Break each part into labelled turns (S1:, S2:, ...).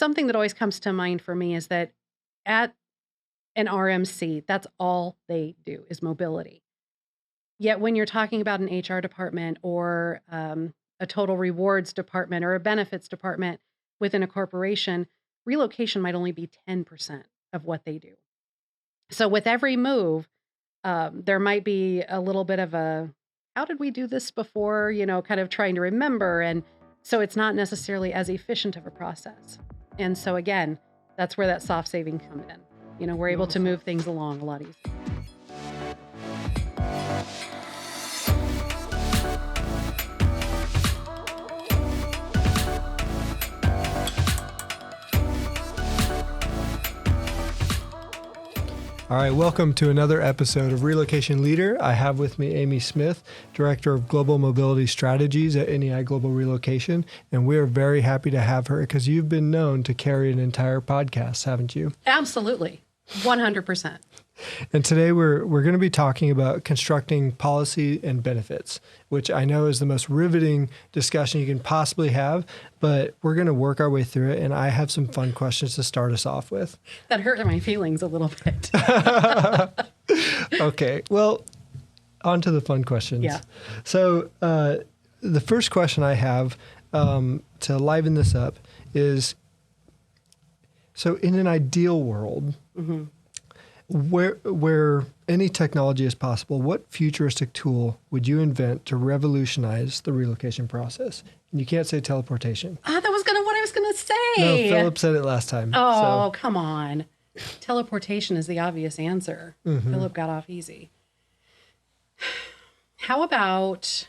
S1: something that always comes to mind for me is that at an RMC, that's all they do is mobility. Yet when you're talking about an HR department or a total rewards department or a benefits department within a corporation, relocation might only be 10% of what they do. So with every move, there might be a little bit of a, how did we do this before, kind of trying to remember. And so it's not necessarily as efficient of a process. And so again, that's where that soft saving comes in. We're able to move things along a lot easier.
S2: All right, welcome to another episode of Relocation Leader. I have with me Amy Smith, Director of Global Mobility Strategies at NEI Global Relocation, and we are very happy to have her because you've been known to carry an entire podcast, haven't you?
S1: Absolutely, 100%.
S2: And today we're going to be talking about constructing policy and benefits, which I know is the most riveting discussion you can possibly have, but we're going to work our way through it, and I have some fun questions to start us off with.
S1: That hurt my feelings a little bit.
S2: Okay, well, on to the fun questions.
S1: Yeah.
S2: So the first question I have to liven this up is, so in an ideal world,
S1: Mm-hmm.
S2: where any technology is possible, what futuristic tool would you invent to revolutionize the relocation process? And you can't say teleportation.
S1: That was what I was going to say.
S2: No, Philip said it last time.
S1: Oh, come on. Teleportation is the obvious answer.
S2: Mm-hmm.
S1: Philip got off easy. How about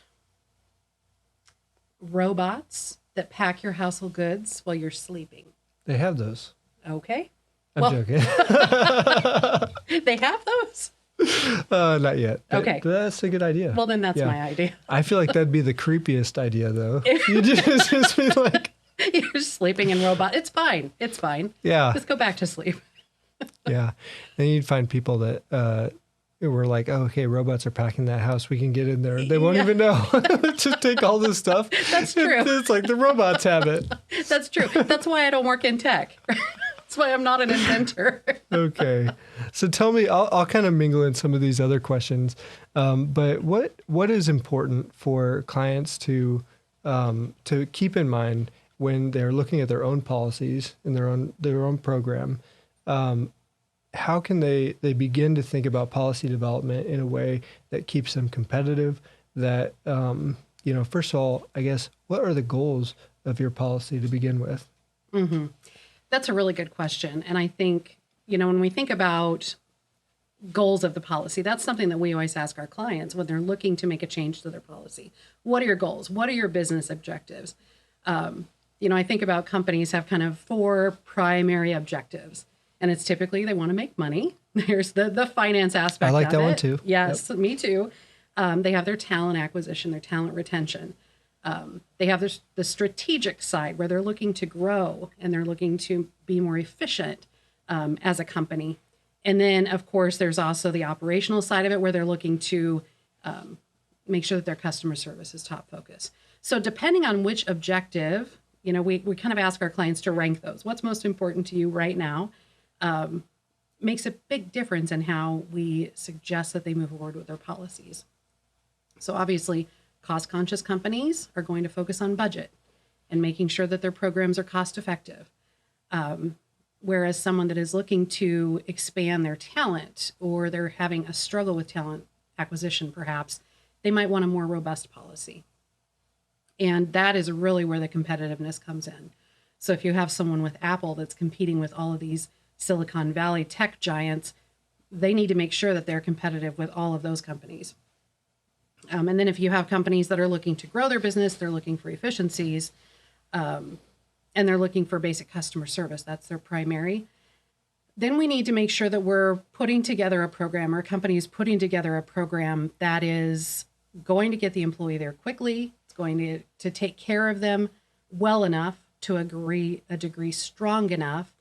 S1: robots that pack your household goods while you're sleeping?
S2: They have those.
S1: Okay.
S2: I'm joking.
S1: They have those?
S2: Not yet.
S1: Okay.
S2: But that's a good idea.
S1: Well, then that's my idea.
S2: I feel like that'd be the creepiest idea, though. You just be like...
S1: You're sleeping in robot. It's fine. It's fine.
S2: Yeah.
S1: Just go back to sleep.
S2: Yeah. Then you'd find people that were like, oh, okay, robots are packing that house. We can get in there. They won't even know. Just take all this stuff.
S1: That's true.
S2: It's like the robots have it.
S1: That's true. That's why I don't work in tech. That's why I'm not an inventor.
S2: Okay. So tell me, I'll kind of mingle in some of these other questions. But what is important for clients to keep in mind when they're looking at their own policies and their own program? How can they begin to think about policy development in a way that keeps them competitive? That, first of all, I guess, what are the goals of your policy to begin with?
S1: Mm-hmm. That's a really good question. And I think, when we think about goals of the policy, that's something that we always ask our clients when they're looking to make a change to their policy. What are your goals? What are your business objectives? I think about companies have kind of 4 primary objectives. And it's typically they want to make money. There's the finance aspect.
S2: I like
S1: of
S2: that
S1: it.
S2: one too.
S1: Yes, yep. Me too. They have their talent acquisition, their talent retention. They have the strategic side where they're looking to grow and they're looking to be more efficient as a company. And then, of course, there's also the operational side of it where they're looking to make sure that their customer service is top focus. So depending on which objective, we kind of ask our clients to rank those. What's most important to you right now? Makes a big difference in how we suggest that they move forward with their policies. So obviously, cost-conscious companies are going to focus on budget and making sure that their programs are cost-effective. Whereas someone that is looking to expand their talent or they're having a struggle with talent acquisition, perhaps, they might want a more robust policy. And that is really where the competitiveness comes in. So if you have someone with Apple that's competing with all of these Silicon Valley tech giants, they need to make sure that they're competitive with all of those companies. And then if you have companies that are looking to grow their business, they're looking for efficiencies, and they're looking for basic customer service, that's their primary. Then we need to make sure that we're putting together a program, or a company is putting together a program that is going to get the employee there quickly. It's going to take care of them well enough to a degree strong enough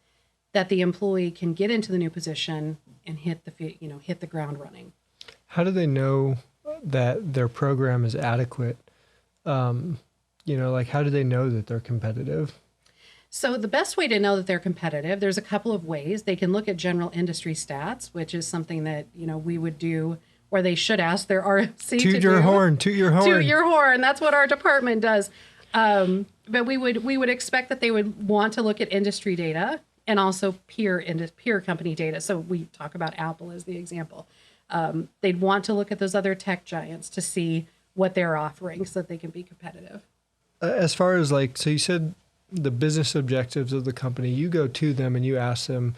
S1: that the employee can get into the new position and hit the ground running.
S2: How do they know that their program is adequate? How do they know that they're competitive?
S1: So the best way to know that they're competitive, there's a couple of ways. They can look at general industry stats, which is something that, we would do, or they should ask their RFC to
S2: Toot your
S1: do.
S2: horn, toot your horn.
S1: Toot your horn. That's what our department does. But we would expect that they would want to look at industry data and also peer company data. So we talk about Apple as the example. They'd want to look at those other tech giants to see what they're offering so that they can be competitive.
S2: As far as so you said the business objectives of the company, you go to them and you ask them,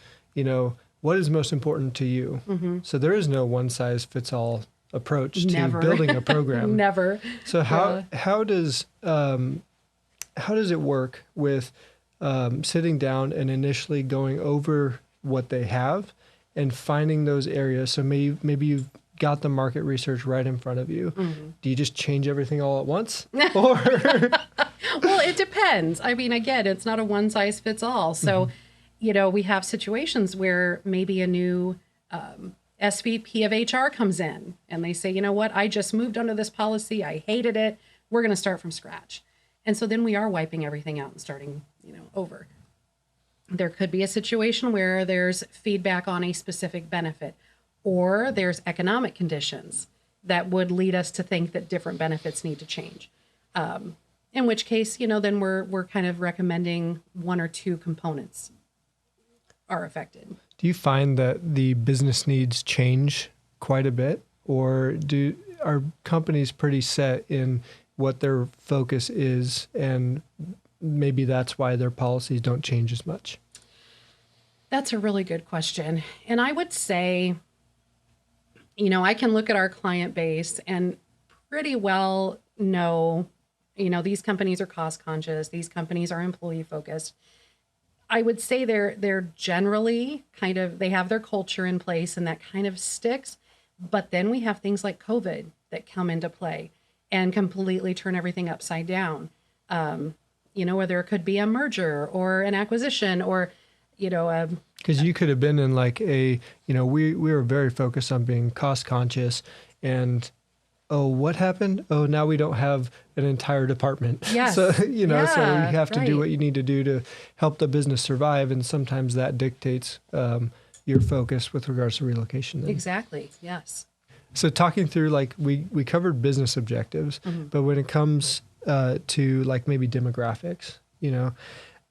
S2: what is most important to you? Mm-hmm. So there is no one size fits all approach
S1: Never.
S2: to building a program.
S1: Never.
S2: So how does it work with sitting down and initially going over what they have and finding those areas? So maybe you've got the market research right in front of you. Mm-hmm. Do you just change everything all at once? Or
S1: well, it depends. I mean, again, it's not a one size fits all. So, we have situations where maybe a new SVP of HR comes in and they say, you know what, I just moved under this policy. I hated it. We're going to start from scratch. And so then we are wiping everything out and starting, over. There could be a situation where there's feedback on a specific benefit, or there's economic conditions that would lead us to think that different benefits need to change. In which case, then we're kind of recommending one or two components are affected.
S2: Do you find that the business needs change quite a bit, or are companies pretty set in what their focus is, and maybe that's why their policies don't change as much?
S1: That's a really good question. And I would say, I can look at our client base and pretty well know, these companies are cost conscious, these companies are employee focused. I would say they're generally they have their culture in place and that kind of sticks. But then we have things like COVID that come into play and completely turn everything upside down. Whether it could be a merger or an acquisition or,
S2: because you could have been in we were very focused on being cost conscious, and what happened? Oh, now we don't have an entire department.
S1: Yes.
S2: So, so you have to do
S1: right.
S2: what you need to do to help the business survive. And sometimes that dictates your focus with regards to relocation. Then.
S1: Exactly. Yes.
S2: So talking through, we covered business objectives, mm-hmm. but when it comes to maybe demographics,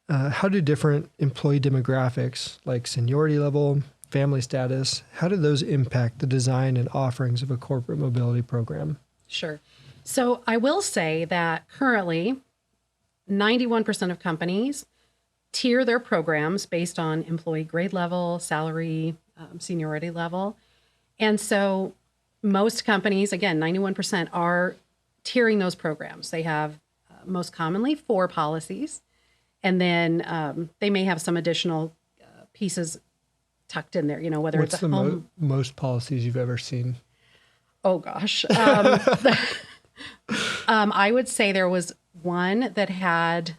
S2: how do different employee demographics like seniority level, family status, how do those impact the design and offerings of a corporate mobility program?
S1: Sure. So I will say that currently 91% of companies tier their programs based on employee grade level, salary, seniority level. And so most companies, again, 91% are tiering those programs. They have most commonly 4 policies, and then they may have some additional pieces tucked in there, whether
S2: What's
S1: it's a
S2: the
S1: home.
S2: Most policies you've ever seen?
S1: Oh, gosh. I would say there was one that had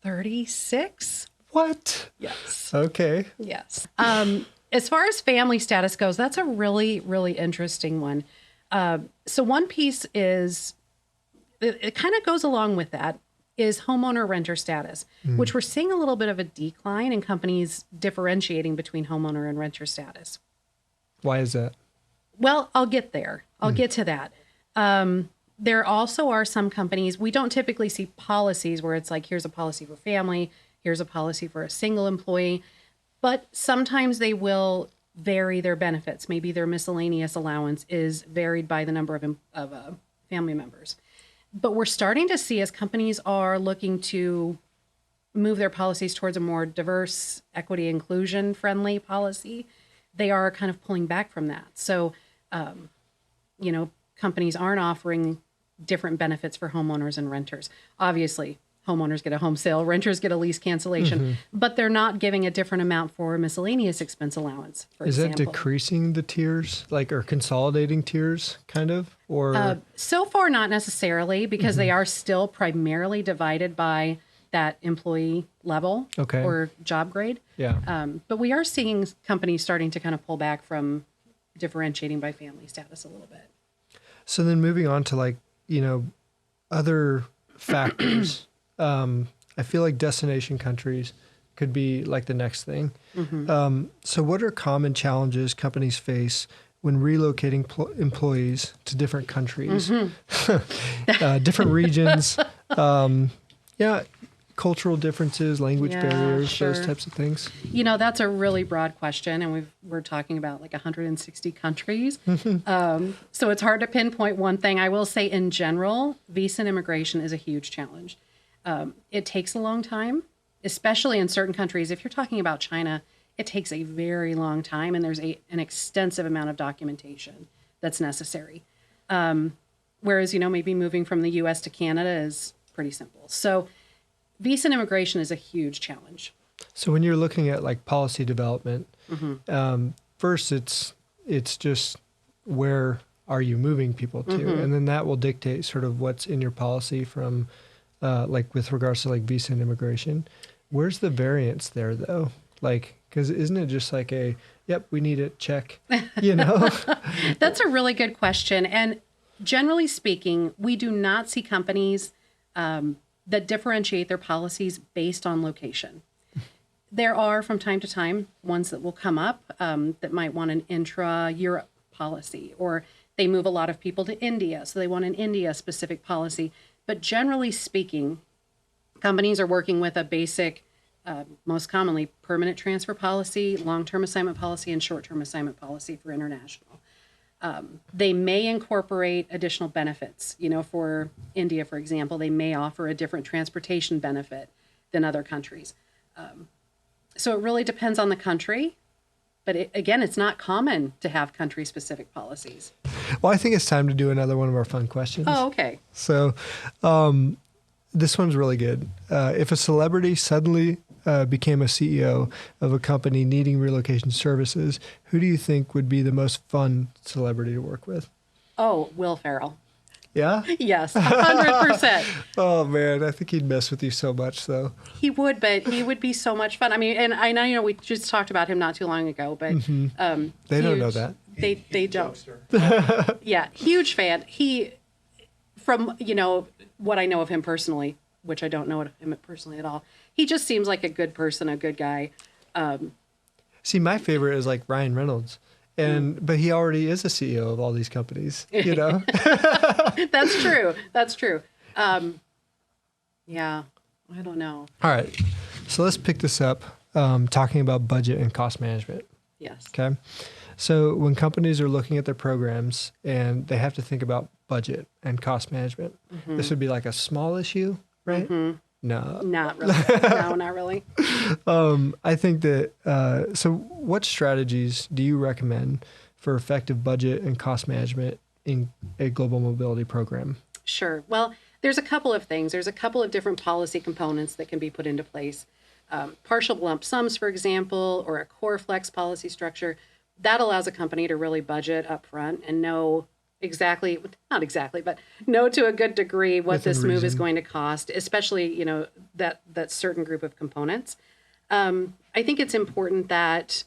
S1: 36.
S2: What?
S1: Yes.
S2: Okay.
S1: Yes. As far as family status goes, that's a really, really interesting one. So one piece is, it kind of goes along with that, is homeowner renter status, which we're seeing a little bit of a decline in companies differentiating between homeowner and renter status.
S2: Why is that?
S1: Well, I'll get there. I'll get to that. There also are some companies, we don't typically see policies where it's like, here's a policy for family, here's a policy for a single employee, but sometimes they will vary their benefits. Maybe their miscellaneous allowance is varied by the number of family members. But we're starting to see, as companies are looking to move their policies towards a more diverse, equity, inclusion friendly policy, they are kind of pulling back from that. So, companies aren't offering different benefits for homeowners and renters. Obviously, homeowners get a home sale, renters get a lease cancellation, but they're not giving a different amount for miscellaneous expense allowance, for example. Is
S2: that decreasing the tiers, or consolidating tiers, kind of? Or
S1: so far, not necessarily, because they are still primarily divided by that employee level or job grade.
S2: Yeah.
S1: But we are seeing companies starting to kind of pull back from differentiating by family status a little bit.
S2: So then moving on to other factors. I feel like destination countries could be like the next thing. So what are common challenges companies face when relocating employees to different countries, different regions, cultural differences, language barriers, those types of things?
S1: That's a really broad question, and we're talking about like 160 countries. So it's hard to pinpoint one thing. I will say in general, visa and immigration is a huge challenge. It takes a long time, especially in certain countries. If you're talking about China, it takes a very long time, and there's an extensive amount of documentation that's necessary. Whereas, maybe moving from the U.S. to Canada is pretty simple. So visa and immigration is a huge challenge.
S2: So when you're looking at like policy development, first it's just where are you moving people to? And then that will dictate sort of what's in your policy from like with regards to like visa and immigration. Where's the variance there though? Like, because isn't it just like yep, we need it, check, That's a really good question. And generally speaking, we do not see companies that differentiate their policies based on location. There are, from time to time, ones that will come up that might want an intra-Europe policy, or they move a lot of people to India, so they want an India-specific policy. But generally speaking, companies are working with a basic, most commonly, permanent transfer policy, long-term assignment policy, and short-term assignment policy for international. They may incorporate additional benefits. For India, for example, they may offer a different transportation benefit than other countries. So it really depends on the country. But again, it's not common to have country-specific policies. Well, I think it's time to do another one of our fun questions.
S1: Oh, okay.
S2: So this one's really good. If a celebrity suddenly became a CEO of a company needing relocation services, who do you think would be the most fun celebrity to work with? Oh,
S1: Will Ferrell.
S2: Yeah?
S1: Yes, 100%.
S2: Oh, man, I think he'd mess with you so much, though.
S1: He would, but he would be so much fun. I mean, and I know, we just talked about him not too long ago, but...
S2: They don't know that.
S1: They don't. Yeah, huge fan. He, from, what I know of him personally, which I don't know him personally at all, he just seems like a good person, a good guy.
S2: See, my favorite is like Ryan Reynolds. But he already is a CEO of all these companies,
S1: That's true. That's true. Yeah, I don't know.
S2: All right. So let's pick this up, talking about budget and cost management.
S1: Yes.
S2: Okay. So when companies are looking at their programs and they have to think about budget and cost management, this would be like a small issue, right? No.
S1: Not really. No, not really.
S2: I think that, so what strategies do you recommend for effective budget and cost management in a global mobility program?
S1: Sure. Well, there's a couple of things. There's a couple of different policy components that can be put into place. Partial lump sums, for example, or a core flex policy structure, that allows a company to really budget up front and know not exactly, but know to a good degree what this move is going to cost, especially, that certain group of components. I think it's important that,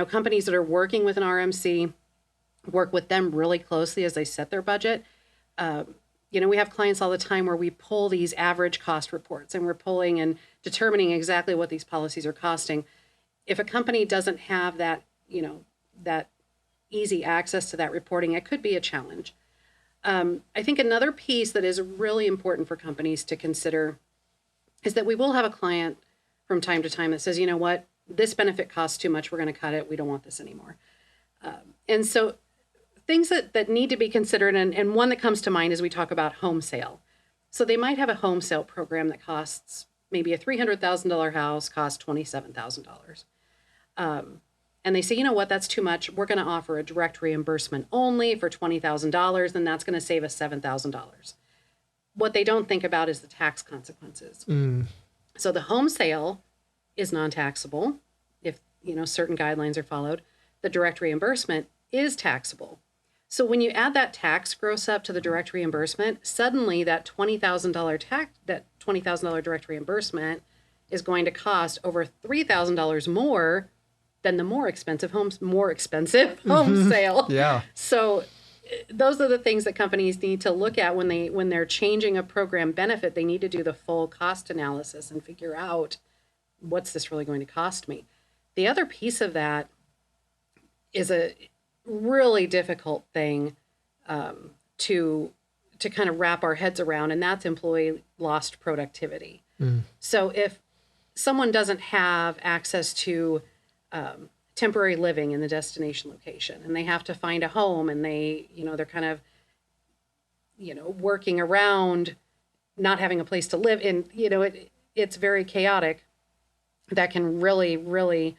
S1: companies that are working with an RMC work with them really closely as they set their budget. We have clients all the time where we pull these average cost reports and we're pulling and determining exactly what these policies are costing. If a company doesn't have that, that easy access to that reporting, it could be a challenge. I think another piece that is really important for companies to consider is that we will have a client from time to time that says, you know what, this benefit costs too much, we're going to cut it, we don't want this anymore. And so things that need to be considered, and one that comes to mind is we talk about home sale. So they might have a home sale program that costs maybe a $300,000 house costs $27,000. And they say, you know what, that's too much. We're going to offer a direct reimbursement only for $20,000, and that's going to save us $7,000. What they don't think about is the tax consequences. So the home sale is non-taxable if, certain guidelines are followed. The direct reimbursement is taxable. So when you add that tax gross up to the direct reimbursement, suddenly that $20,000 direct reimbursement is going to cost over $3,000 more than the more expensive home sale.
S2: Yeah.
S1: So those are the things that companies need to look at when they're changing a program benefit. They need to do the full cost analysis and figure out, what's this really going to cost me? The other piece of that is a really difficult thing to kind of wrap our heads around, and that's employee lost productivity. So if someone doesn't have access to temporary living in the destination location, and they have to find a home, and they're kind of, working around not having a place to live in, it's very chaotic. That can really, really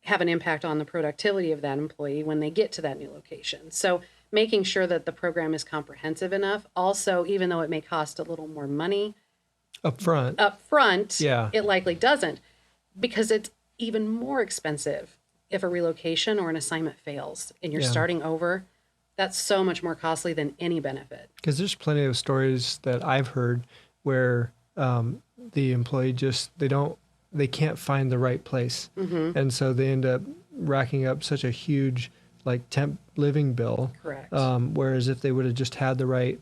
S1: have an impact on the productivity of that employee when they get to that new location. So making sure that the program is comprehensive enough. Also, even though it may cost a little more money
S2: Up front,
S1: yeah, it likely doesn't, because it's even more expensive if a relocation or an assignment fails and you're starting over. That's so much more costly than any benefit.
S2: Because there's plenty of stories that I've heard where the employee they can't find the right place. And so they end up racking up such a huge temp living bill.
S1: Correct.
S2: Whereas if they would have just had the right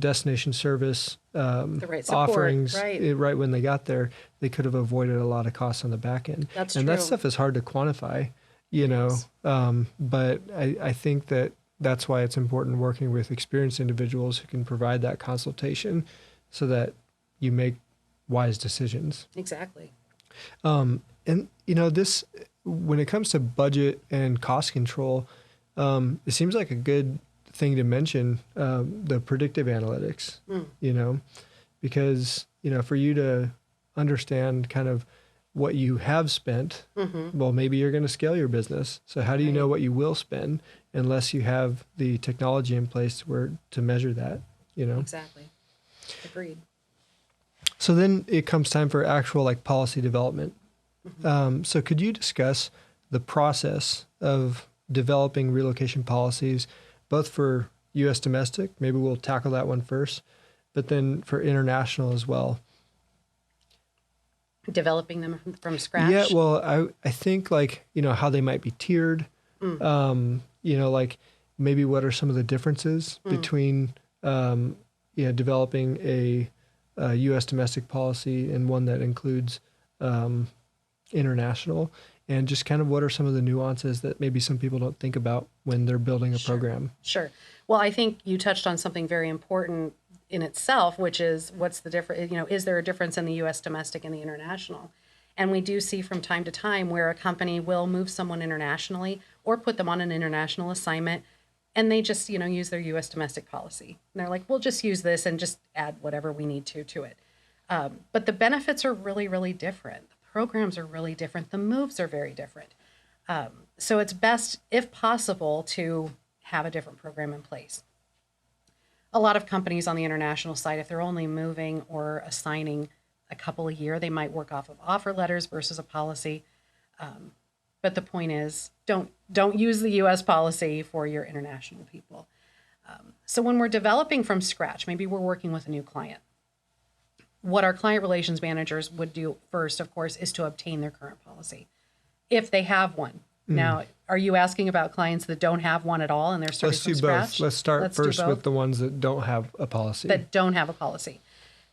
S2: destination service
S1: the right support,
S2: offerings
S1: right
S2: when they got there, they could have avoided a lot of costs on the back end.
S1: That's
S2: and
S1: true.
S2: That stuff is hard to quantify,
S1: Yes.
S2: But I think that's why it's important working with experienced individuals who can provide that consultation so that you make wise decisions.
S1: Exactly.
S2: And this, when it comes to budget and cost control, it seems like a good thing to mention the predictive analytics. Because for you to understand kind of what you have spent, well, maybe you're going to scale your business. So how do you know what you will spend unless you have the technology in place to measure that?
S1: Exactly. Agreed.
S2: So then it comes time for actual policy development. So could you discuss the process of developing relocation policies, both for U.S. domestic, maybe we'll tackle that one first, but then for international as well?
S1: Developing them from scratch?
S2: Yeah, well, I think how they might be tiered, maybe what are some of the differences between developing a U.S. domestic policy and one that includes international, and just kind of what are some of the nuances that maybe some people don't think about when they're building a program.
S1: Sure. Well, I think you touched on something very important in itself, which is what's the difference, is there a difference in the U.S. domestic and the international? And we do see from time to time where a company will move someone internationally or put them on an international assignment, and they just, use their U.S. domestic policy. And they're like, we'll just use this and just add whatever we need to it. But the benefits are really, really different. The programs are really different. The moves are very different. So it's best, if possible, to have a different program in place. A lot of companies on the international side, if they're only moving or assigning a couple a year, they might work off of offer letters versus a policy. But the point is, don't use the U.S. policy for your international people. So when we're developing from scratch, maybe we're working with a new client. What our client relations managers would do first, of course, is to obtain their current policy, if they have one. Now, are you asking about clients that don't have one at all and they're starting from scratch?
S2: Let's do both. Let's start first with the ones that don't have a policy.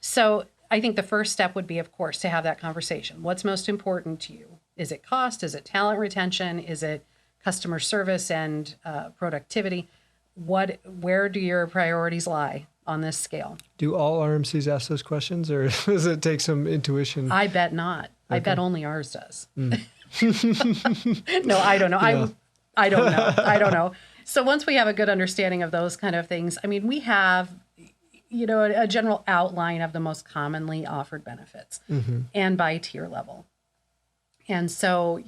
S1: So I think the first step would be, of course, to have that conversation. What's most important to you? Is it cost? Is it talent retention? Is it customer service and productivity? Where do your priorities lie on this scale?
S2: Do all RMCs ask those questions, or does it take some intuition?
S1: I bet not. Okay. I bet only ours does. No, I don't know. Yeah. I don't know. So once we have a good understanding of those kind of things, we have, a general outline of the most commonly offered benefits and by tier level. And so,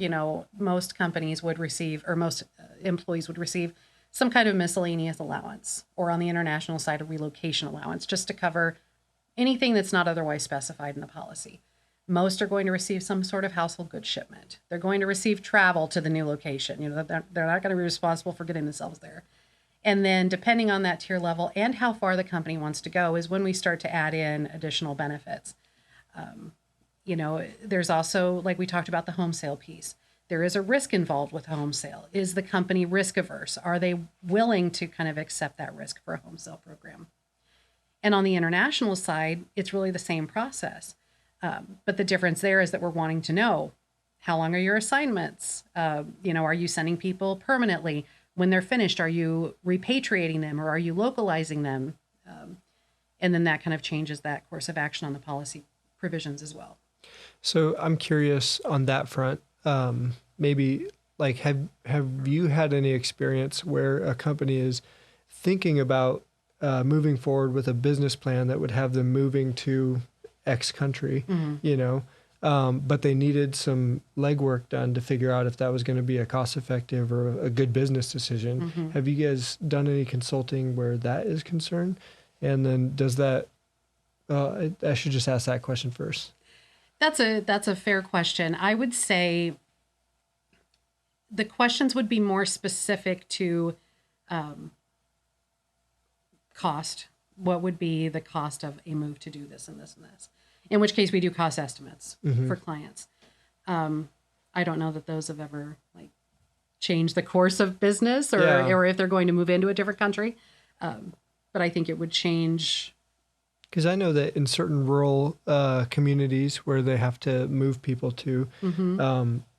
S1: most companies would receive, or most employees would receive, some kind of miscellaneous allowance, or on the international side, a relocation allowance, just to cover anything that's not otherwise specified in the policy. Most are going to receive some sort of household goods shipment. They're going to receive travel to the new location. They're not going to be responsible for getting themselves there. And then depending on that tier level and how far the company wants to go is when we start to add in additional benefits. There's also, like we talked about, the home sale piece. there is a risk involved with a home sale. Is the company risk averse? Are they willing to kind of accept that risk for a home sale program? And on the international side, it's really the same process. But the difference there is that we're wanting to know, how long are your assignments? Are you sending people permanently? When they're finished, are you repatriating them or are you localizing them? And then that kind of changes that course of action on the policy provisions as well.
S2: So I'm curious on that front. Maybe like have you had any experience where a company is thinking about moving forward with a business plan that would have them moving to X country, but they needed some legwork done to figure out if that was going to be a cost-effective or a good business decision.
S1: Mm-hmm.
S2: Have you guys done any consulting where that is concerned? And then does that? I should just ask that question first.
S1: That's a fair question. I would say the questions would be more specific to cost. What would be the cost of a move to do this and this and this? In which case we do cost estimates for clients. I don't know that those have ever changed the course of business or if they're going to move into a different country. But I think it would change.
S2: Because I know that in certain rural communities where they have to move people to,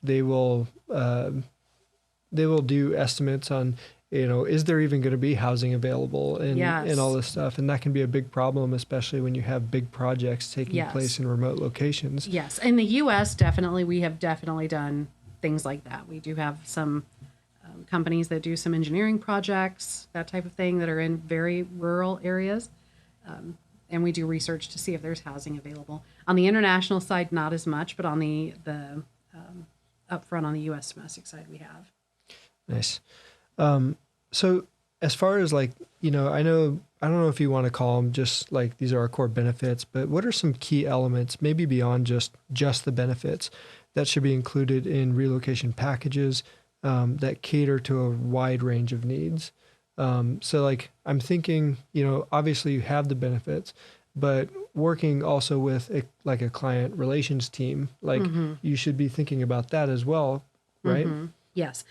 S2: they will do estimates on, is there even going to be housing available and all this stuff. And that can be a big problem, especially when you have big projects taking place in remote locations.
S1: Yes. In the U.S., we have definitely done things like that. We do have some companies that do some engineering projects, that type of thing, that are in very rural areas. And we do research to see if there's housing available. On the international side, not as much, but on the upfront on the U.S. domestic side, we have.
S2: Nice. So as far as I don't know if you want to call them just these are our core benefits, but what are some key elements, maybe beyond just the benefits, that should be included in relocation packages that cater to a wide range of needs? So I'm thinking, obviously you have the benefits, but working also with a client relations team, you should be thinking about that as well, right?
S1: Mm-hmm. Yes.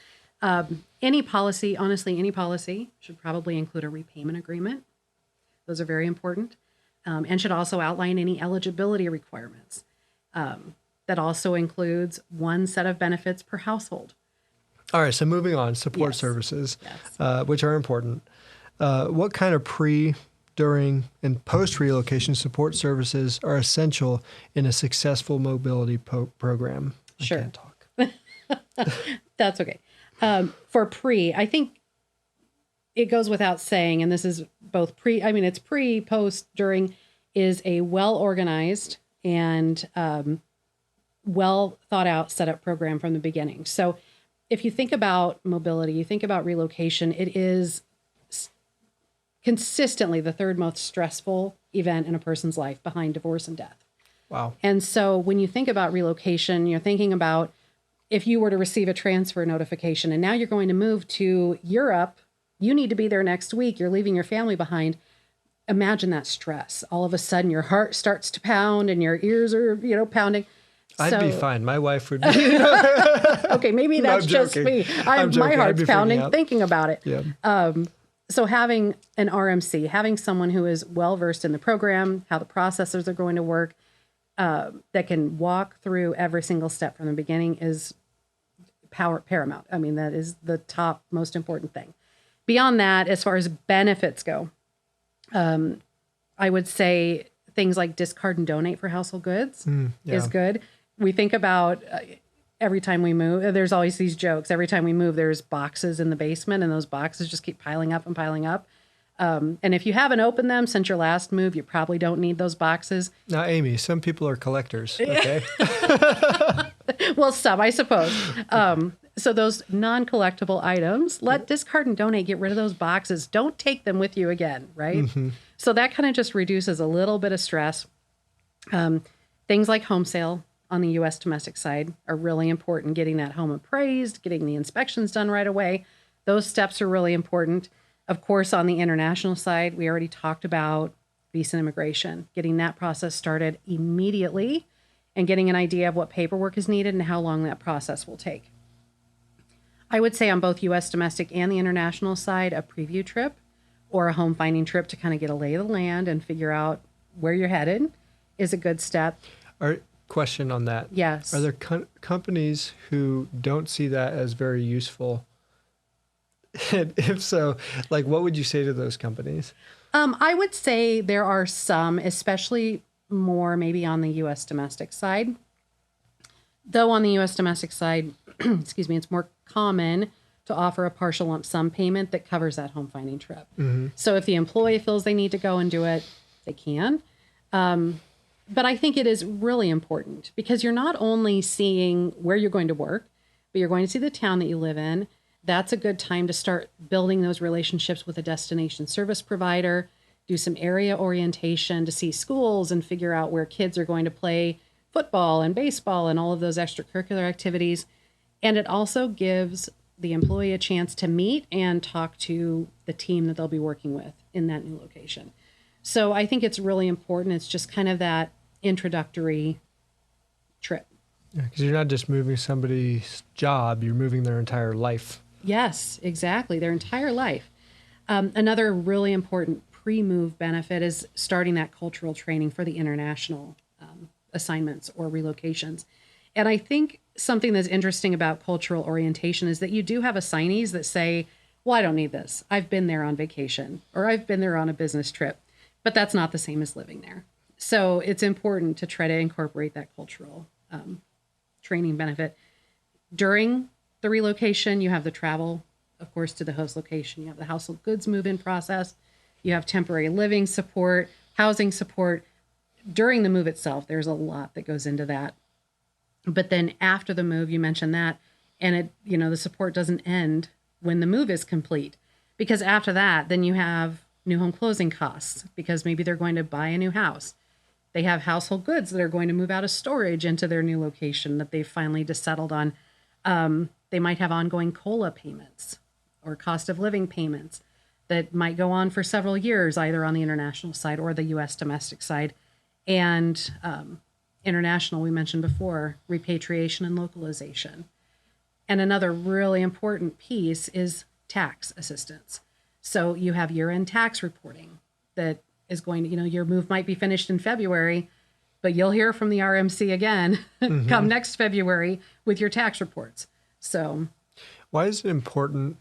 S1: Any policy should probably include a repayment agreement. Those are very important. And should also outline any eligibility requirements. That also includes one set of benefits per household.
S2: All right, so moving on, support services, which are important. What kind of pre, during, and post-relocation support services are essential in a successful mobility program?
S1: Sure.
S2: I can't talk.
S1: That's okay. For pre, I think it goes without saying, and this is both it's pre, post, during, is a well-organized and well thought out setup program from the beginning. So if you think about mobility, you think about relocation, it is consistently the third most stressful event in a person's life behind divorce and death.
S2: Wow.
S1: And so when you think about relocation, you're thinking about if you were to receive a transfer notification and now you're going to move to Europe, you need to be there next week. You're leaving your family behind. Imagine that stress. All of a sudden your heart starts to pound and your ears are, pounding.
S2: I'd be fine. My wife would be.
S1: Okay, maybe that's just me. My heart's pounding thinking about it.
S2: Yeah.
S1: So having an RMC, having someone who is well-versed in the program, how the processors are going to work, that can walk through every single step from the beginning is paramount. I mean, that is the top most important thing. Beyond that, as far as benefits go, I would say things like discard and donate for household goods is good. We think about every time we move, there's always these jokes. Every time we move, there's boxes in the basement and those boxes just keep piling up and piling up. And if you haven't opened them since your last move, you probably don't need those boxes.
S2: Now, Amy, some people are collectors, okay?
S1: Well, some, I suppose. So those non-collectible items, let discard and donate, get rid of those boxes. Don't take them with you again, right? Mm-hmm. So that kind of just reduces a little bit of stress. Things like home sale on the U.S. domestic side are really important. Getting that home appraised, getting the inspections done right away. Those steps are really important. Of course, on the international side, we already talked about visa and immigration, getting that process started immediately and getting an idea of what paperwork is needed and how long that process will take. I would say on both U.S. domestic and the international side, a preview trip or a home finding trip to kind of get a lay of the land and figure out where you're headed is a good step.
S2: Question on that.
S1: Yes.
S2: Are there companies who don't see that as very useful? And if so, like, what would you say to those companies?
S1: I would say there are some, especially more maybe on the U.S. domestic side. Though on the U.S. domestic side, excuse me, it's more common to offer a partial lump sum payment that covers that home finding trip.
S2: Mm-hmm.
S1: So if the employee feels they need to go and do it, they can. But I think it is really important because you're not only seeing where you're going to work, but you're going to see the town that you live in. That's a good time to start building those relationships with a destination service provider, do some area orientation to see schools and figure out where kids are going to play football and baseball and all of those extracurricular activities. And it also gives the employee a chance to meet and talk to the team that they'll be working with in that new location. So I think it's really important. It's just kind of that introductory trip.
S2: Yeah, because you're not just moving somebody's job, you're moving their entire life.
S1: Yes, exactly. Their entire life. Another really important pre-move benefit is starting that cultural training for the international assignments or relocations. And I think something that's interesting about cultural orientation is that you do have assignees that say, well, I don't need this. I've been there on vacation or I've been there on a business trip, but that's not the same as living there. So it's important to try to incorporate that cultural training benefit. During the relocation, you have the travel, of course, to the host location. You have the household goods move-in process. You have temporary living support, housing support. During the move itself, there's a lot that goes into that. But then after the move, you mentioned that, and the support doesn't end when the move is complete, because after that, then you have new home closing costs because maybe they're going to buy a new house. They have household goods that are going to move out of storage into their new location that they've finally just settled on. They might have ongoing COLA payments or cost of living payments that might go on for several years, either on the international side or the U.S. domestic side. And international, we mentioned before, repatriation and localization. And another really important piece is tax assistance. So you have year-end tax reporting that is going to, your move might be finished in February, but you'll hear from the RMC again come next February with your tax reports. So
S2: why is it important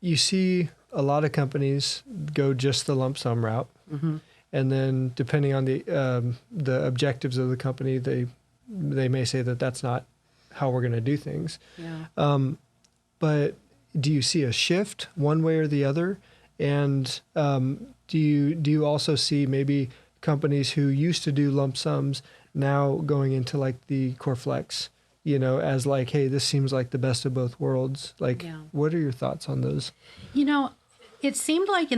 S2: you see a lot of companies go just the lump sum route. Mm-hmm. And then depending on the objectives of the company, they may say that that's not how we're going to do things.
S1: Yeah.
S2: But do you see a shift one way or the other? And do you also see maybe companies who used to do lump sums now going into like the core flex, as like, hey, this seems like the best of both worlds. Like, What are your thoughts on those?
S1: It seemed like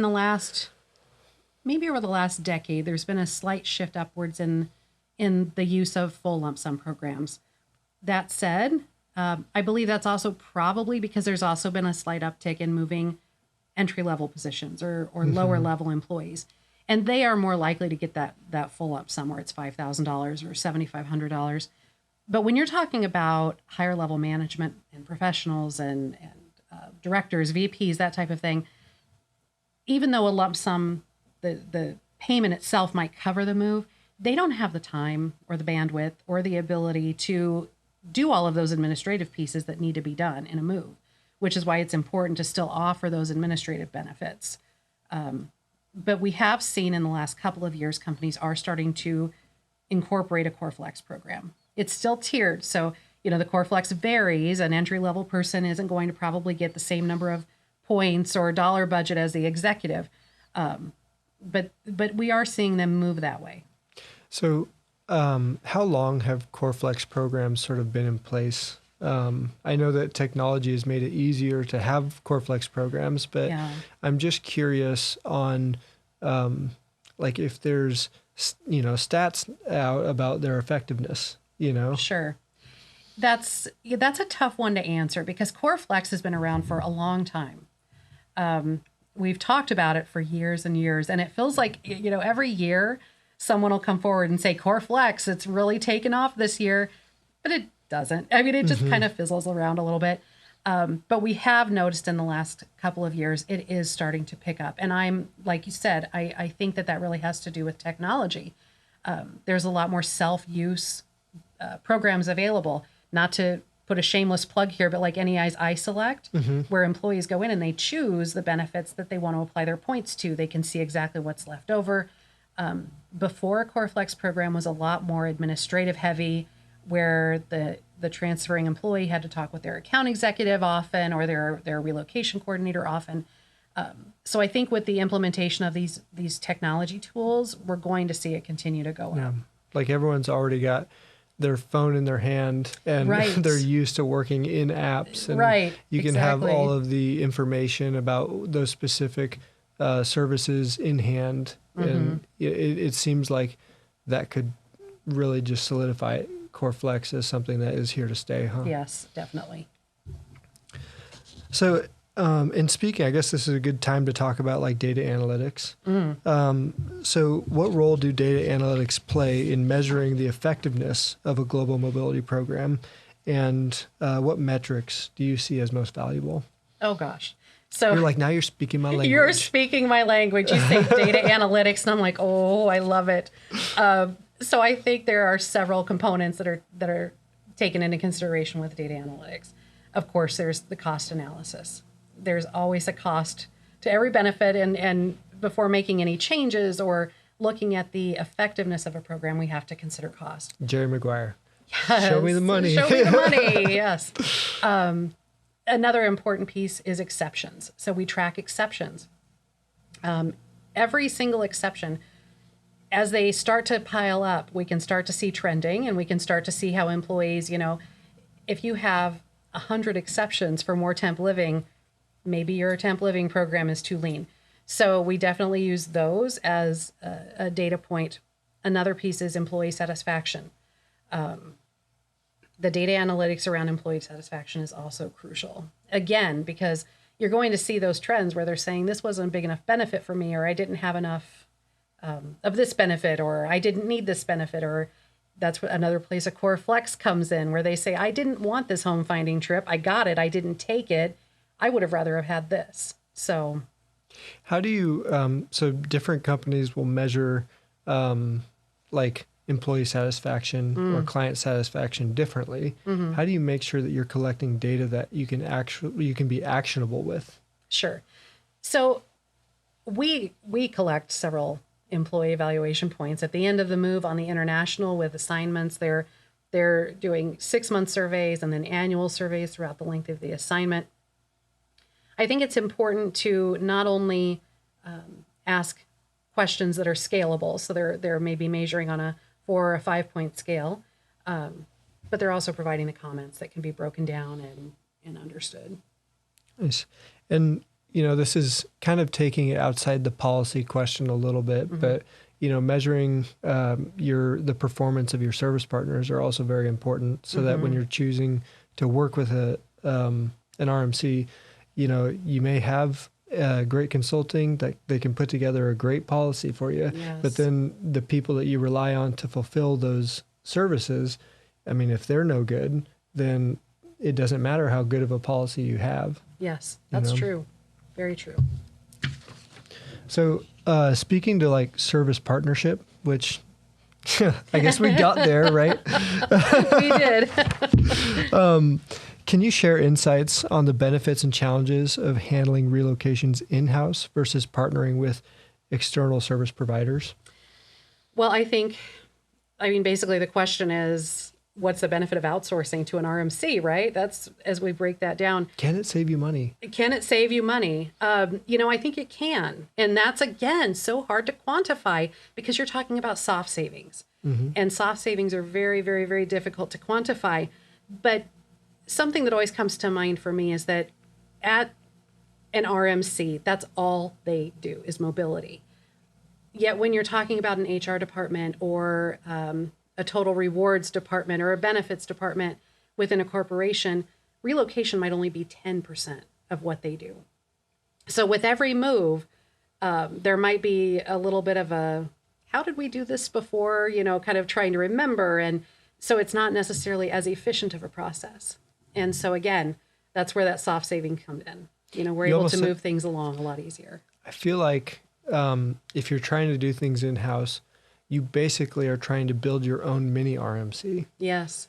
S1: maybe over the last decade, there's been a slight shift upwards in the use of full lump sum programs. That said, I believe that's also probably because there's also been a slight uptick in moving entry-level positions or lower-level employees. And they are more likely to get that full lump sum where it's $5,000 or $7,500. But when you're talking about higher-level management and professionals and directors, VPs, that type of thing, even though a lump sum, the payment itself might cover the move, they don't have the time or the bandwidth or the ability to do all of those administrative pieces that need to be done in a move, which is why it's important to still offer those administrative benefits. But we have seen in the last couple of years, companies are starting to incorporate a Core Flex program. It's still tiered. So, the Core Flex varies. An entry-level person isn't going to probably get the same number of points or dollar budget as the executive. But we are seeing them move that way.
S2: So how long have Core Flex programs sort of been in place? I know that technology has made it easier to have Core Flex programs, but I'm just curious on like if there's, stats out about their effectiveness,
S1: Sure. That's a tough one to answer because Core Flex has been around for a long time. We've talked about it for years and years, and it feels like, every year someone will come forward and say, Core Flex, it's really taken off this year, but doesn't. I mean, it just kind of fizzles around a little bit. But we have noticed in the last couple of years, it is starting to pick up. And I'm, like you said, I think that really has to do with technology. There's a lot more self-use programs available. Not to put a shameless plug here, but like NEI's iSelect, where employees go in and they choose the benefits that they want to apply their points to. They can see exactly what's left over. Before, a CoreFlex program was a lot more administrative heavy, where the transferring employee had to talk with their account executive often, or their relocation coordinator often. So I think with the implementation of these technology tools, we're going to see it continue to go up.
S2: Like everyone's already got their phone in their hand, and they're used to working in apps, and you can have all of the information about those specific services in hand. And it seems like that could really just solidify CoreFlex as something that is here to stay, huh?
S1: Yes, definitely.
S2: So in speaking, I guess this is a good time to talk about like data analytics. So what role do data analytics play in measuring the effectiveness of a global mobility program? And what metrics do you see as most valuable?
S1: Oh, gosh. So
S2: you're like, now you're speaking my language.
S1: You're speaking my language. You say data analytics, and I'm like, oh, I love it. So I think there are several components that are taken into consideration with data analytics. Of course, there's the cost analysis. There's always a cost to every benefit, and before making any changes or looking at the effectiveness of a program, we have to consider cost.
S2: Jerry Maguire.
S1: Yes.
S2: Show me the money.
S1: Show me the money. Yes. Another important piece is exceptions. So we track exceptions. Every single exception, as they start to pile up, we can start to see trending, and we can start to see how employees, if you have 100 exceptions for more temp living, maybe your temp living program is too lean. So we definitely use those as a data point. Another piece is employee satisfaction. The data analytics around employee satisfaction is also crucial. Again, because you're going to see those trends where they're saying this wasn't a big enough benefit for me, or I didn't have enough of this benefit, or I didn't need this benefit, or that's what another place a CoreFlex comes in, where they say, I didn't want this home finding trip. I got it. I didn't take it. I would have rather have had this. So
S2: how do you, so different companies will measure like employee satisfaction or client satisfaction differently. How do you make sure that you're collecting data that you can be actionable with?
S1: Sure. So we collect several employee evaluation points at the end of the move on the international with assignments. They're doing 6-month surveys and then annual surveys throughout the length of the assignment. I think it's important to not only ask questions that are scalable, so they're maybe measuring on a 4 or a 5-point scale, but they're also providing the comments that can be broken down and understood.
S2: Nice. And this is kind of taking it outside the policy question a little bit, but measuring the performance of your service partners are also very important, so that when you're choosing to work with an RMC, you may have great consulting that they can put together a great policy for you, but then the people that you rely on to fulfill those services, I mean, if they're no good, then it doesn't matter how good of a policy you have.
S1: Yes, that's true. Very true.
S2: So speaking to like service partnership, which I guess we got there, right?
S1: We did.
S2: Can you share insights on the benefits and challenges of handling relocations in-house versus partnering with external service providers?
S1: Well, basically the question is, what's the benefit of outsourcing to an RMC, right? That's, as we break that down.
S2: Can it save you money?
S1: Can it save you money? I think it can. And that's, again, so hard to quantify because you're talking about soft savings. And soft savings are very, very, very difficult to quantify. But something that always comes to mind for me is that at an RMC, that's all they do is mobility. Yet when you're talking about an HR department or a total rewards department or a benefits department within a corporation, relocation might only be 10% of what they do. So with every move, there might be a little bit of a, how did we do this before? Kind of trying to remember. And So it's not necessarily as efficient of a process. And so again, that's where that soft saving comes in. We're able to move things along a lot easier.
S2: I feel like if you're trying to do things in-house, you basically are trying to build your own mini RMC.
S1: Yes.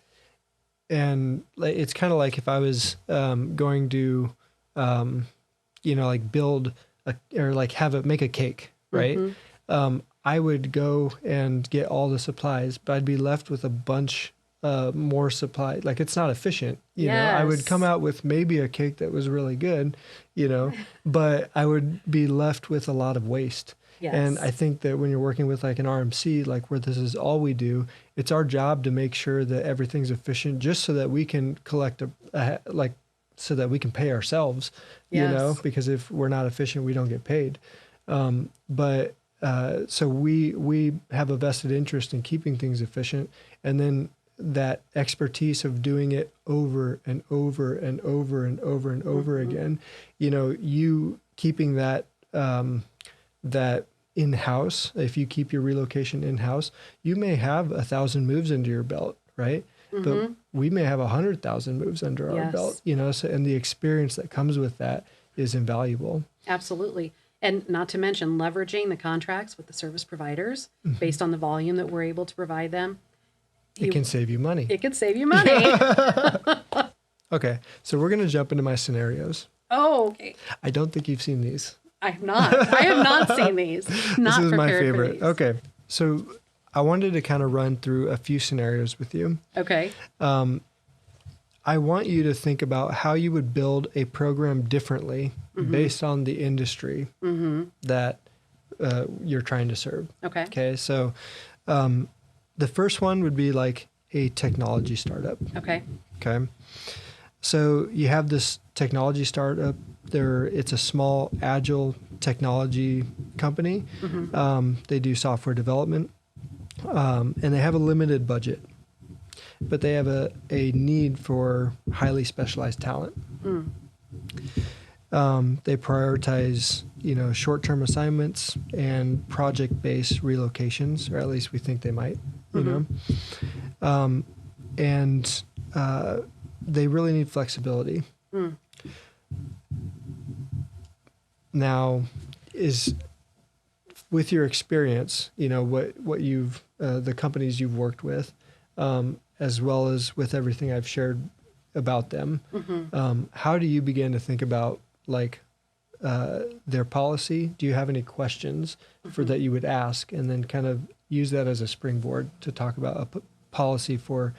S2: And it's kind of like if I was going to, like build make a cake, right?
S1: Mm-hmm.
S2: I would go and get all the supplies, but I'd be left with a bunch more supply. Like, it's not efficient. You know, I would come out with maybe a cake that was really good, but I would be left with a lot of waste.
S1: Yes.
S2: And I think that when you're working with like an RMC, like where this is all we do, it's our job to make sure that everything's efficient, just so that we can collect so that we can pay ourselves, because if we're not efficient, we don't get paid. So we have a vested interest in keeping things efficient, and then that expertise of doing it over and over and over and over and over again, you keeping that in-house. If you keep your relocation in-house, you may have 1,000 moves under your belt, right? But we may have 100,000 moves under our belt, so, and the experience that comes with that is invaluable.
S1: Absolutely. And not to mention leveraging the contracts with the service providers based on the volume that we're able to provide them.
S2: It can save you money.
S1: It can save you money.
S2: Okay. So we're going to jump into my scenarios.
S1: Oh, okay.
S2: I don't think you've seen these.
S1: I have not seen these. Not
S2: this is my
S1: prepared
S2: favorite.
S1: for these.
S2: Okay. So I wanted to kind of run through a few scenarios with you.
S1: Okay.
S2: I want you to think about how you would build a program differently based on the industry that you're trying to serve.
S1: Okay.
S2: Okay. So the first one would be like a technology startup.
S1: Okay.
S2: Okay. So you have this technology startup. It's a small, agile technology company. They do software development, and they have a limited budget, but they have a need for highly specialized talent. They prioritize, short-term assignments and project-based relocations, or at least we think they might, and they really need flexibility. Now, with your experience, what you've the companies you've worked with, as well as with everything I've shared about them, how do you begin to think about their policy? Do you have any questions for that you would ask, and then kind of use that as a springboard to talk about a policy for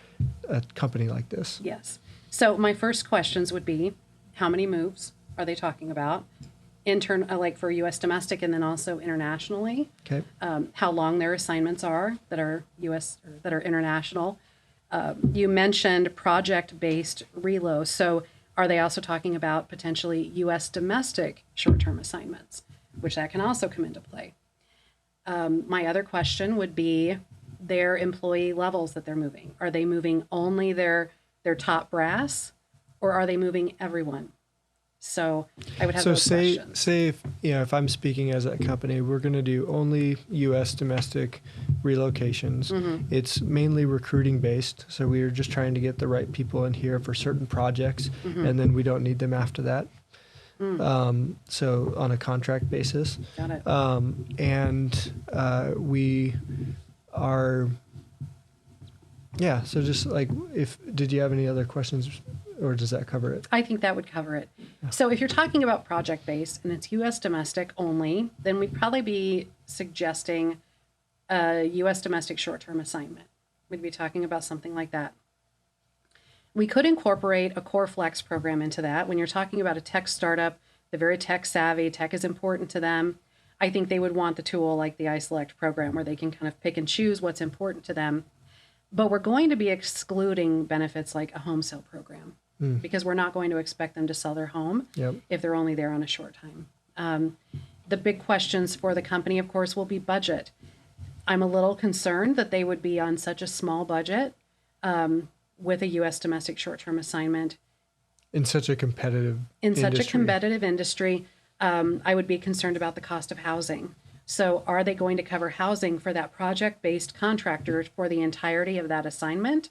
S2: a company like this?
S1: Yes. So my first questions would be, how many moves are they talking about? For U.S. domestic, and then also internationally.
S2: Okay.
S1: How long their assignments are that are U.S. or that are international. You mentioned project-based relo. So are they also talking about potentially U.S. domestic short-term assignments, which that can also come into play? My other question would be their employee levels that they're moving. Are they moving only their top brass, or are they moving everyone? So I would have those questions.
S2: Say if I'm speaking as a company, we're going to do only U.S. domestic relocations. It's mainly recruiting based, so we are just trying to get the right people in here for certain projects, and then we don't need them after that. So on a contract basis.
S1: Got it.
S2: We are. Yeah. So just did you have any other questions? Or does that cover it?
S1: I think that would cover it. Yeah. So if you're talking about project-based and it's U.S. domestic only, then we'd probably be suggesting a U.S. domestic short-term assignment. We'd be talking about something like that. We could incorporate a core flex program into that. When you're talking about a tech startup, they're very tech savvy, tech is important to them. I think they would want the tool like the iSelect program where they can kind of pick and choose what's important to them. But we're going to be excluding benefits like a home sale program. Because we're not going to expect them to sell their home if they're only there on a short time. The big questions for the company, of course, will be budget. I'm a little concerned that they would be on such a small budget with a U.S. domestic short-term assignment.
S2: In such a competitive
S1: industry. I would be concerned about the cost of housing. So are they going to cover housing for that project-based contractor for the entirety of that assignment?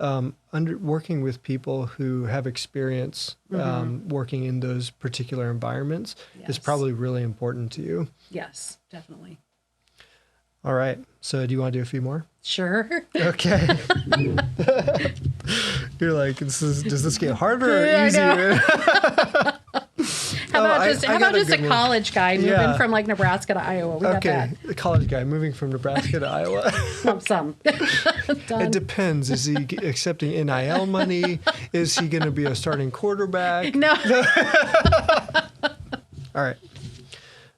S2: working with people who have experience working in those particular environments is probably really important to you.
S1: Yes, definitely.
S2: All right. So do you want to do a few more?
S1: Sure.
S2: Okay. You're like, does this get harder or easier?
S1: How about just a college guy moving from like Nebraska to Iowa? We got that.
S2: The college guy moving from Nebraska to Iowa.
S1: Some.
S2: It depends. Is he accepting NIL money? Is he going to be a starting quarterback?
S1: No.
S2: All right.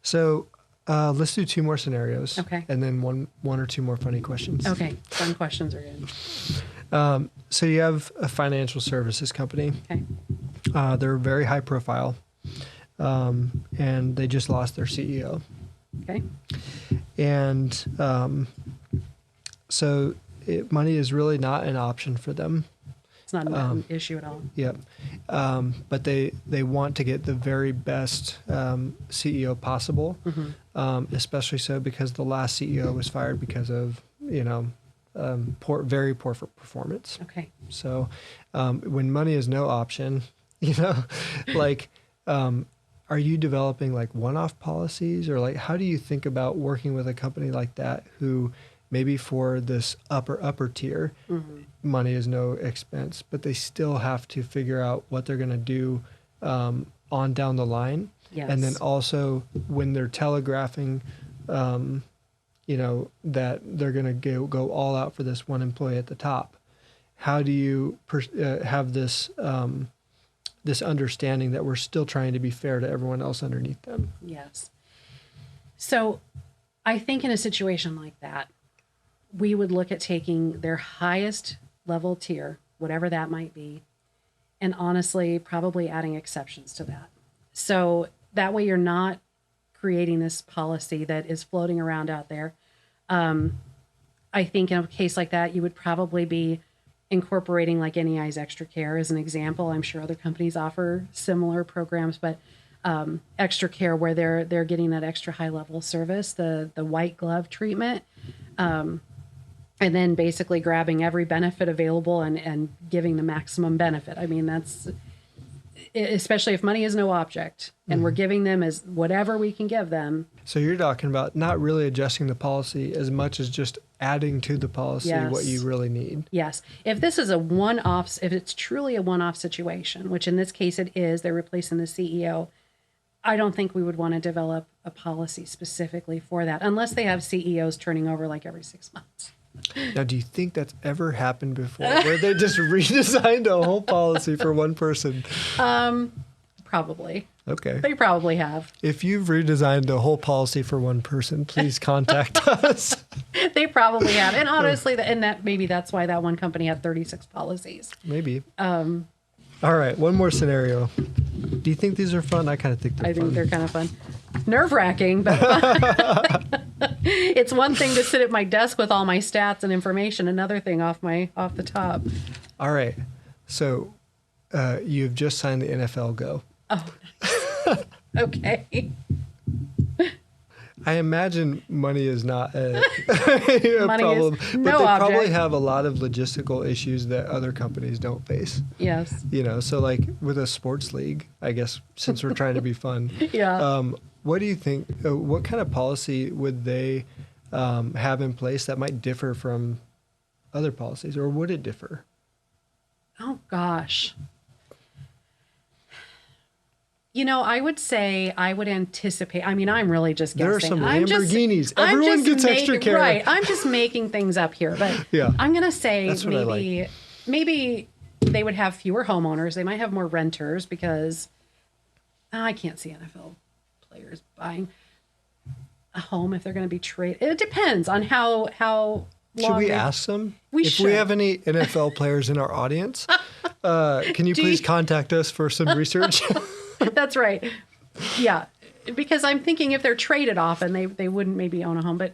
S2: So let's do 2 more scenarios.
S1: Okay.
S2: And then one or two more funny questions.
S1: Okay. Fun questions are good.
S2: So you have a financial services company.
S1: Okay.
S2: They're very high profile. And they just lost their CEO.
S1: Okay.
S2: And so money is really not an option for them.
S1: It's not an issue at all.
S2: Yep. But they want to get the very best CEO possible, especially so because the last CEO was fired because of, very poor performance.
S1: Okay.
S2: So when money is no option, like, are you developing like one-off policies, or like how do you think about working with a company like that who maybe for this upper tier, money is no expense, but they still have to figure out what they're going to do on down the line.
S1: Yes.
S2: And then also when they're telegraphing, that they're going to go all out for this one employee at the top. How do you have this this understanding that we're still trying to be fair to everyone else underneath them?
S1: Yes. So I think in a situation like that, we would look at taking their highest level tier, whatever that might be, and honestly, probably adding exceptions to that. So that way you're not creating this policy that is floating around out there. I think in a case like that, you would probably be incorporating like NEI's Extra Care as an example. I'm sure other companies offer similar programs, but Extra Care where they're getting that extra high level service, the white glove treatment, and then basically grabbing every benefit available and giving the maximum benefit. I mean, that's especially if money is no object and we're giving them as whatever we can give them.
S2: So you're talking about not really adjusting the policy as much as just adding to the policy what you really need.
S1: Yes. If this is if it's truly a one-off situation, which in this case it is, they're replacing the CEO, I don't think we would want to develop a policy specifically for that unless they have CEOs turning over like every 6 months.
S2: Now, do you think that's ever happened before where they just redesigned a whole policy for one person?
S1: Probably.
S2: Okay.
S1: They probably have.
S2: If you've redesigned a whole policy for one person, please contact us.
S1: They probably have. And honestly, maybe that's why that one company had 36 policies.
S2: Maybe. All right. One more scenario. Do you think these are fun? I kind of think they're fun.
S1: I think they're kind of fun. Nerve-wracking, but fun. It's one thing to sit at my desk with all my stats and information. Another thing off the top.
S2: All right. So you've just signed the NFL Go.
S1: Oh, nice. Okay.
S2: I imagine money is not a
S1: money
S2: problem,
S1: is
S2: but
S1: no
S2: they
S1: object.
S2: probably have a lot of logistical issues that other companies don't face.
S1: Yes.
S2: So like with a sports league, I guess, since we're trying to be fun.
S1: Yeah.
S2: What do you think? What kind of policy would they have in place that might differ from other policies, or would it differ?
S1: Oh gosh. I would say I would anticipate. I mean, I'm really just guessing.
S2: There are some Lamborghinis. Everyone gets Extra Care.
S1: Right. I'm just making things up here. But
S2: yeah.
S1: I'm going to say
S2: maybe
S1: they would have fewer homeowners. They might have more renters because I can't see NFL players buying a home if they're going to be traded. It depends on how long.
S2: Should we ask them?
S1: If
S2: we have any NFL players in our audience, can you please contact us for some research?
S1: That's right. Yeah. Because I'm thinking if they're traded often, they wouldn't maybe own a home, but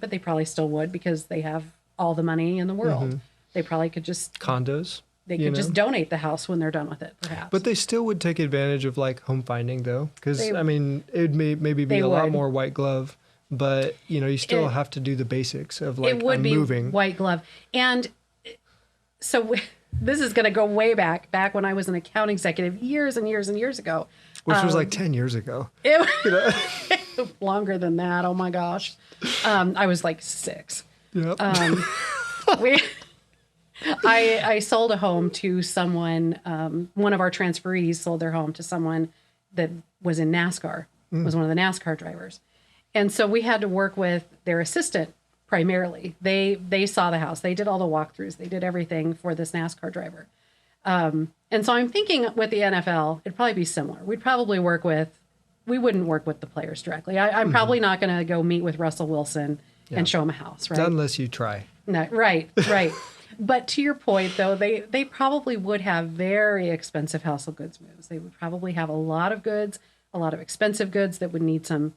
S1: they probably still would because they have all the money in the world. They probably could just...
S2: Condos.
S1: They could just donate the house when they're done with it, perhaps.
S2: But they still would take advantage of like home finding though. Because it would maybe be a lot more white glove, but you still have to do the basics of like,
S1: it would
S2: I'm
S1: be
S2: moving.
S1: White glove. And this is going to go way back when I was an account executive years and years and years ago.
S2: Which was like 10 years ago.
S1: Longer than that. Oh my gosh. I was like 6.
S2: Yep.
S1: I sold a home to someone, one of our transferees sold their home to someone that was in NASCAR, was one of the NASCAR drivers. And so we had to work with their assistant primarily. They saw the house. They did all the walkthroughs. They did everything for this NASCAR driver. And so I'm thinking with the NFL, it'd probably be similar. We wouldn't work with the players directly. I'm probably not going to go meet with Russell Wilson and show him a house, right?
S2: Not unless you try.
S1: No, right. But to your point, though, they probably would have very expensive household goods moves. They would probably have a lot of goods, a lot of expensive goods that would need some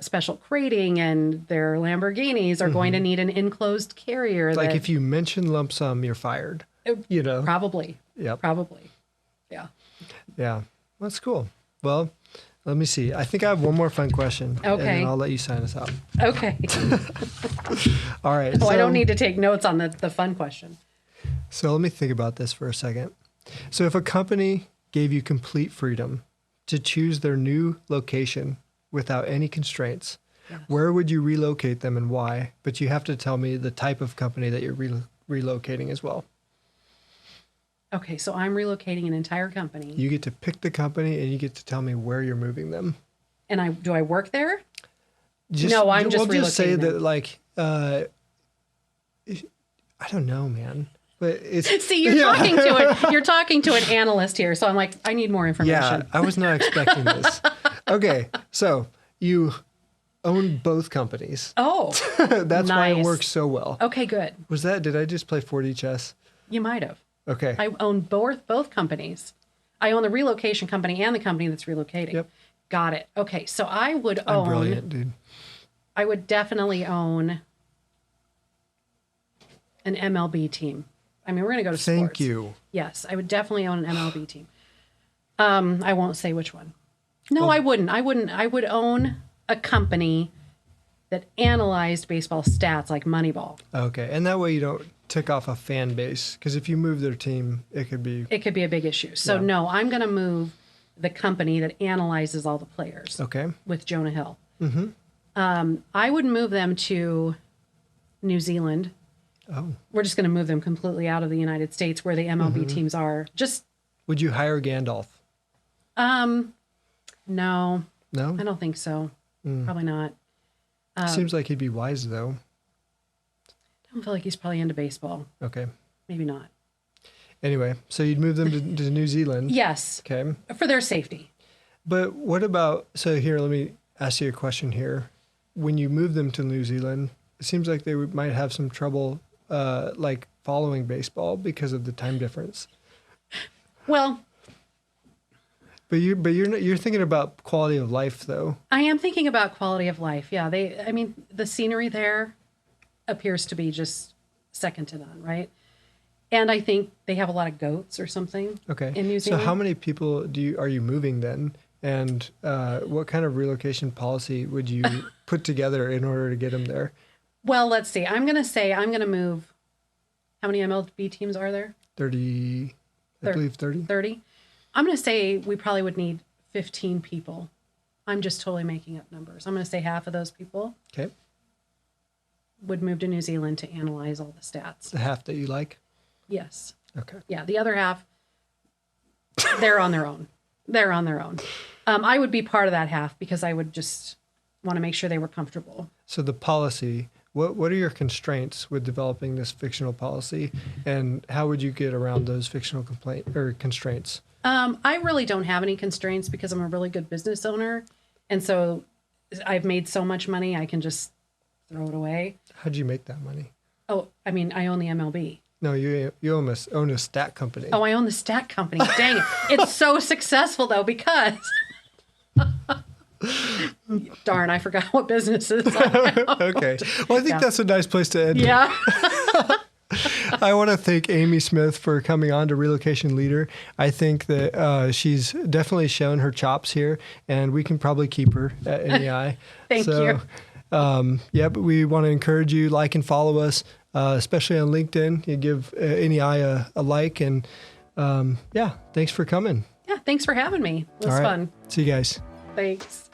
S1: special crating, and their Lamborghinis are going to need an enclosed carrier.
S2: Like if you mention lump sum, you're fired.
S1: Probably.
S2: Yeah.
S1: Probably. Yeah.
S2: Yeah. That's cool. Well, let me see. I think I have one more fun question.
S1: Okay.
S2: And then I'll let you sign us out.
S1: Okay.
S2: All right.
S1: I don't need to take notes on the fun question.
S2: So let me think about this for a second. So if a company gave you complete freedom to choose their new location without any constraints, where would you relocate them and why? But you have to tell me the type of company that you're relocating as well.
S1: Okay, so I'm relocating an entire company.
S2: You get to pick the company and you get to tell me where you're moving them.
S1: And do I work there?
S2: No, I'm just relocating. We'll just say
S1: them.
S2: that, like, I don't know, man. But it's
S1: see, you're talking to an analyst here, so I'm like, I need more information.
S2: Yeah, I was not expecting this. Okay, so you own both companies.
S1: Oh,
S2: that's
S1: nice.
S2: why it works so well.
S1: Okay, good.
S2: Did I just play 4D chess?
S1: You might have.
S2: Okay.
S1: I own both companies. I own the relocation company and the company that's relocating.
S2: Yep.
S1: Got it. Okay, so I would
S2: I'm
S1: own.
S2: Brilliant, dude.
S1: I would definitely own an MLB team. I mean, we're going to go to sports.
S2: Thank you.
S1: Yes, I would definitely own an MLB team. I won't say which one. No, I wouldn't. I would own a company that analyzed baseball stats like Moneyball.
S2: Okay, and that way you don't tick off a fan base, because if you move their team, it could be
S1: a big issue. So no, I'm going to move the company that analyzes all the players.
S2: Okay.
S1: With Jonah Hill. Mm-hmm. I would move them to New Zealand.
S2: Oh. We're
S1: just going to move them completely out of the United States where the MLB teams are.
S2: Would you hire Gandalf?
S1: No.
S2: No?
S1: I don't think so. Probably not.
S2: Seems like he'd be wise, though.
S1: I don't feel like he's probably into baseball.
S2: Okay.
S1: Maybe not.
S2: Anyway, so you'd move them to New Zealand.
S1: Yes.
S2: Okay.
S1: For their safety.
S2: But what about, so here, let me ask you a question here. When you move them to New Zealand, it seems like they might have some trouble like following baseball because of the time difference.
S1: Well,
S2: but you're thinking about quality of life, though.
S1: I am thinking about quality of life. Yeah, the scenery there appears to be just second to none, right? And I think they have a lot of goats or something.
S2: Okay.
S1: In New Zealand.
S2: So how many people are you moving then? And what kind of relocation policy would you put together in order to get them there?
S1: Well, let's see. I'm going to move. How many MLB teams are there?
S2: 30, I believe 30.
S1: 30. I'm going to say we probably would need 15 people. I'm just totally making up numbers. I'm going to say half of those people would move to New Zealand to analyze all the stats.
S2: The half that you like?
S1: Yes.
S2: Okay.
S1: Yeah, the other half, they're on their own. They're on their own. I would be part of that half because I would just want to make sure they were comfortable.
S2: So the policy, what are your constraints with developing this fictional policy, and how would you get around those fictional constraints?
S1: I really don't have any constraints because I'm a really good business owner, and so I've made so much money I can just throw it away.
S2: How'd you make that money?
S1: Oh, I mean, I own the MLB.
S2: No, you own a stat company.
S1: Oh, I own the stat company. Dang it. It's so successful, though, because... Darn, I forgot what businesses I own.
S2: Okay. Well, I think that's a nice place to end.
S1: Yeah.
S2: I want to thank Amy Smith for coming on to Relocation Leader. I think that she's definitely shown her chops here, and we can probably keep her at NEI.
S1: Thank you.
S2: But we want to encourage you, like and follow us. especially on LinkedIn. You give NEI a like, and yeah, thanks for coming.
S1: Yeah, thanks for having me. It was fun.
S2: See you guys.
S1: Thanks.